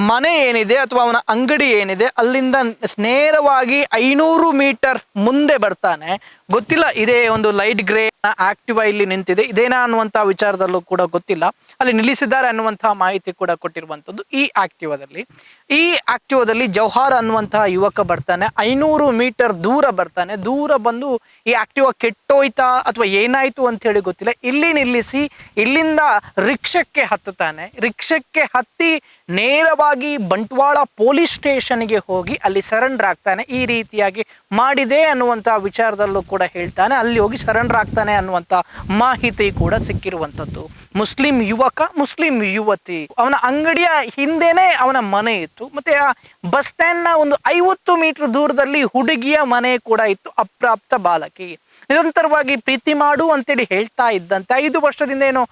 ಮನೆ ಏನಿದೆ ಅಥವಾ ಅವನ ಅಂಗಡಿ ಏನಿದೆ ಅಲ್ಲಿಂದ ನೇರವಾಗಿ 500 ಮೀಟರ್ ಮುಂದೆ ಬರ್ತಾನೆ. ಗೊತ್ತಿಲ್ಲ ಇದೇ ಒಂದು ಲೈಟ್ ಗ್ರೇ ಆಕ್ಟಿವಾ ಇಲ್ಲಿ ನಿಂತಿದೆ, ಇದೇನಾ ಅನ್ನುವಂಥ ವಿಚಾರದಲ್ಲೂ ಕೂಡ ಗೊತ್ತಿಲ್ಲ. ಅಲ್ಲಿ ನಿಲ್ಲಿಸಿದ್ದಾರೆ ಅನ್ನುವಂತಹ ಮಾಹಿತಿ ಕೂಡ ಕೊಟ್ಟಿರುವಂಥದ್ದು ಈ ಆಕ್ಟಿವಾದಲ್ಲಿ. ಈ ಆಕ್ಟಿವಾದಲ್ಲಿ ಜೌಹಾರ್ ಅನ್ನುವಂತಹ ಯುವಕ ಬರ್ತಾನೆ. 500 ಮೀಟರ್ ದೂರ ಬರ್ತಾನೆ. ದೂರ ಬಂದು ಈ ಆಕ್ಟಿವಾ ಕೆಟ್ಟೋಯ್ತಾ ಅಥವಾ ಏನಾಯ್ತು ಅಂತ ಹೇಳಿ ಗೊತ್ತಿಲ್ಲ. ಇಲ್ಲಿ ನಿಲ್ಲಿಸಿ ಇಲ್ಲಿಂದ ರಿಕ್ಷಕ್ಕೆ ಹತ್ತುತ್ತಾನೆ. ರಿಕ್ಷಕ್ಕೆ ಹತ್ತಿ ನೇರವಾಗಿ ಬಂಟ್ವಾಳ ಪೊಲೀಸ್ ಸ್ಟೇಷನ್ಗೆ ಹೋಗಿ ಅಲ್ಲಿ ಸರೆಂಡರ್ ಆಗ್ತಾನೆ. ಈ ರೀತಿಯಾಗಿ ಮಾಡಿದೆ ಅನ್ನುವಂಥ ವಿಚಾರದಲ್ಲೂ ಕೂಡ ಹೇಳ್ತಾನೆ. ಅಲ್ಲಿ ಹೋಗಿ ಸರೆಂಡರ್ ಆಗ್ತಾನೆ ಅನ್ನುವಂಥ ಮಾಹಿತಿ ಕೂಡ ಸಿಕ್ಕಿರುವಂಥದ್ದು. ಮುಸ್ಲಿಂ ಯುವಕ, ಮುಸ್ಲಿಂ ಯುವತಿ, ಅವನ ಅಂಗಡಿಯ ಹಿಂದೆನೇ ಅವನ ಮನೆ ಇತ್ತು. ಮತ್ತೆ ಆ ಬಸ್ ಸ್ಟ್ಯಾಂಡ್ನ ಒಂದು 50 ಮೀಟರ್ ದೂರದಲ್ಲಿ ಹುಡುಗಿಯ ಮನೆ ಕೂಡ ಇತ್ತು, ಅಪ್ರಾಪ್ತ ಬಾಲಕಿ. ನಿರಂತರವಾಗಿ ಪ್ರೀತಿ ಮಾಡು ಅಂತೇಳಿ ಹೇಳ್ತಾ ಇದ್ದಂತೆ. 5 ವರ್ಷದಿಂದ ಏನೋ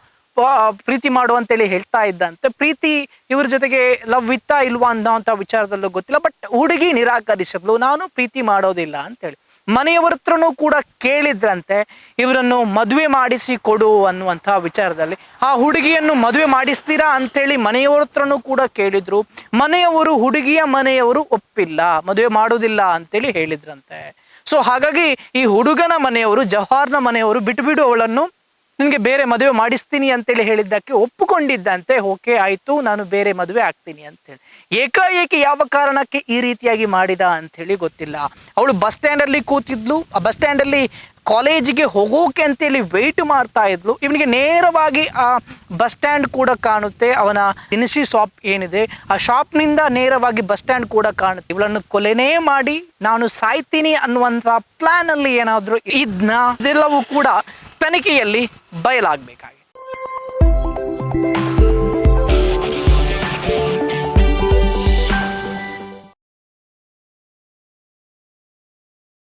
ಪ್ರೀತಿ ಮಾಡು ಅಂತೇಳಿ ಹೇಳ್ತಾ ಇದ್ದಂತೆ. ಪ್ರೀತಿ ಇವ್ರ ಜೊತೆಗೆ ಲವ್ ಇತ್ತಾ ಇಲ್ವಾ ಅನ್ನೋಂಥ ವಿಚಾರದಲ್ಲೂ ಗೊತ್ತಿಲ್ಲ. ಬಟ್ ಹುಡುಗಿ ನಿರಾಕರಿಸಿದ್ಲು, ನಾನು ಪ್ರೀತಿ ಮಾಡೋದಿಲ್ಲ ಅಂತೇಳಿ. ಮನೆಯವರ ಹತ್ರನೂ ಕೂಡ ಕೇಳಿದ್ರಂತೆ ಇವರನ್ನು ಮದುವೆ ಮಾಡಿಸಿ ಕೊಡು ಅನ್ನುವಂಥ ವಿಚಾರದಲ್ಲಿ. ಆ ಹುಡುಗಿಯನ್ನು ಮದುವೆ ಮಾಡಿಸ್ತೀರಾ ಅಂತೇಳಿ ಮನೆಯವರ ಹತ್ರನೂ ಕೂಡ ಕೇಳಿದ್ರು. ಮನೆಯವರು, ಹುಡುಗಿಯ ಮನೆಯವರು ಒಪ್ಪಿಲ್ಲ, ಮದುವೆ ಮಾಡೋದಿಲ್ಲ ಅಂತೇಳಿ ಹೇಳಿದ್ರಂತೆ. ಸೊ ಹಾಗಾಗಿ ಈ ಹುಡುಗನ ಮನೆಯವರು, ಜೌಹಾರ್ನ ಮನೆಯವರು ಬಿಟ್ಟು ಅವಳನ್ನು ನಿನಗೆ ಬೇರೆ ಮದುವೆ ಮಾಡಿಸ್ತೀನಿ ಅಂತೇಳಿ ಹೇಳಿದ್ದಕ್ಕೆ ಒಪ್ಪಿಕೊಂಡಿದ್ದಂತೆ. ಓಕೆ ಆಯಿತು, ನಾನು ಬೇರೆ ಮದುವೆ ಆಗ್ತೀನಿ ಅಂತೇಳಿ. ಏಕಾಏಕಿ ಯಾವ ಕಾರಣಕ್ಕೆ ಈ ರೀತಿಯಾಗಿ ಮಾಡಿದ ಅಂಥೇಳಿ ಗೊತ್ತಿಲ್ಲ. ಅವಳು ಬಸ್ ಸ್ಟ್ಯಾಂಡಲ್ಲಿ ಕೂತಿದ್ಲು. ಆ ಬಸ್ ಸ್ಟ್ಯಾಂಡಲ್ಲಿ ಕಾಲೇಜಿಗೆ ಹೋಗೋಕೆ ಅಂತೇಳಿ ವೆಯ್ಟ್ ಮಾಡ್ತಾ ಇದ್ಲು. ಇವನಿಗೆ ನೇರವಾಗಿ ಆ ಬಸ್ ಸ್ಟ್ಯಾಂಡ್ ಕೂಡ ಕಾಣುತ್ತೆ. ಅವನ ದಿನಸಿ ಶಾಪ್ ಏನಿದೆ ಆ ಶಾಪ್ನಿಂದ ನೇರವಾಗಿ ಬಸ್ ಸ್ಟ್ಯಾಂಡ್ ಕೂಡ ಕಾಣುತ್ತೆ. ಇವಳನ್ನು ಕೊಲೆನೇ ಮಾಡಿ ನಾನು ಸಾಯ್ತೀನಿ ಅನ್ನುವಂಥ ಪ್ಲಾನಲ್ಲಿ ಏನಾದರೂ ಇದೆಲ್ಲವೂ ಕೂಡ ತನಿಖೆಯಲ್ಲಿ ಬಯಲಾಗಬೇಕಾಗಿದೆ.